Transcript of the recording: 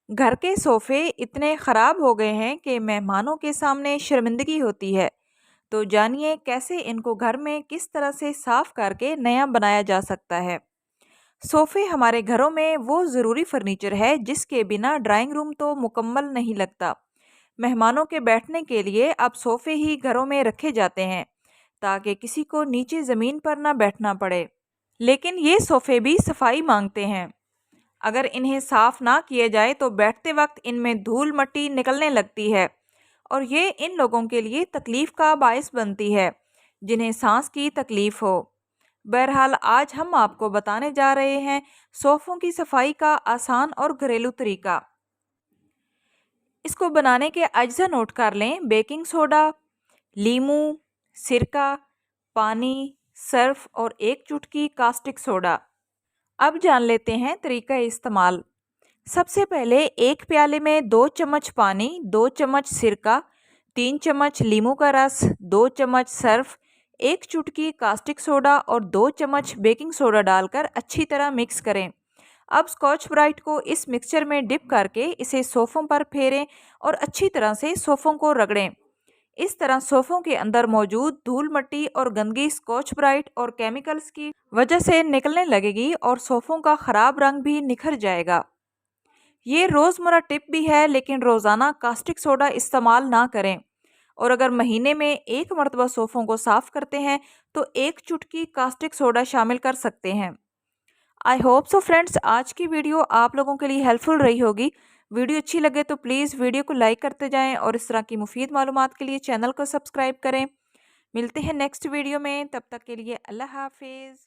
घर के सोफे इतने खराब हो गए हैं कि मेहमानों के सामने शर्मिंदगी होती है। तो जानिए कैसे इनको घर में किस तरह से साफ करके नया बनाया जा सकता है। सोफे हमारे घरों में वो ज़रूरी फर्नीचर है जिसके बिना ड्राइंग रूम तो मुकम्मल नहीं लगता। मेहमानों के बैठने के लिए अब सोफे ही घरों में रखे जाते हैं ताकि किसी को नीचे ज़मीन पर ना बैठना पड़े। लेकिन ये सोफे भी सफाई मांगते हैं। अगर इन्हें साफ ना किया जाए तो बैठते वक्त इनमें धूल मट्टी निकलने लगती है और ये इन लोगों के लिए तकलीफ का बायस बनती है जिन्हें सांस की तकलीफ हो। बहरहाल आज हम आपको बताने जा रहे हैं सोफ़ों की सफाई का आसान और घरेलू तरीका। इसको बनाने के अज्जा नोट कर लें। बेकिंग सोडा, लीमू, सिरका, पानी, सर्फ और एक चुटकी कास्टिक सोडा। अब जान लेते हैं तरीका इस्तेमाल। सबसे पहले एक प्याले में 2 चम्मच पानी, 2 चम्मच सिरका, 3 चम्मच नींबू का रस, 2 चम्मच सर्फ, एक चुटकी कास्टिक सोडा और 2 चम्मच बेकिंग सोडा डालकर अच्छी तरह मिक्स करें। अब स्कॉच ब्राइट को इस मिक्सचर में डिप करके इसे सोफ़ों पर फेरें और अच्छी तरह से सोफ़ों को रगड़ें। इस तरह सोफ़ों के अंदर मौजूद धूल मट्टी और गंदगी स्कॉच ब्राइट और केमिकल्स की वजह से निकलने लगेगी और सोफ़ों का ख़राब रंग भी निखर जाएगा। ये रोज़मर्रा टिप भी है, लेकिन रोज़ाना कास्टिक सोडा इस्तेमाल ना करें। और अगर महीने में एक मरतबा सोफ़ों को साफ़ करते हैं तो एक चुटकी कास्टिक सोडा शामिल कर सकते हैं। आई होप सो फ्रेंड्स, आज की वीडियो आप लोगों के लिए हेल्पफुल रही होगी। वीडियो अच्छी लगे तो प्लीज़ वीडियो को लाइक करते जाएं और इस तरह की मुफीद मालूमात के लिए चैनल को सब्सक्राइब करें। मिलते हैं नेक्स्ट वीडियो में, तब तक के लिए अल्लाह हाफिज़।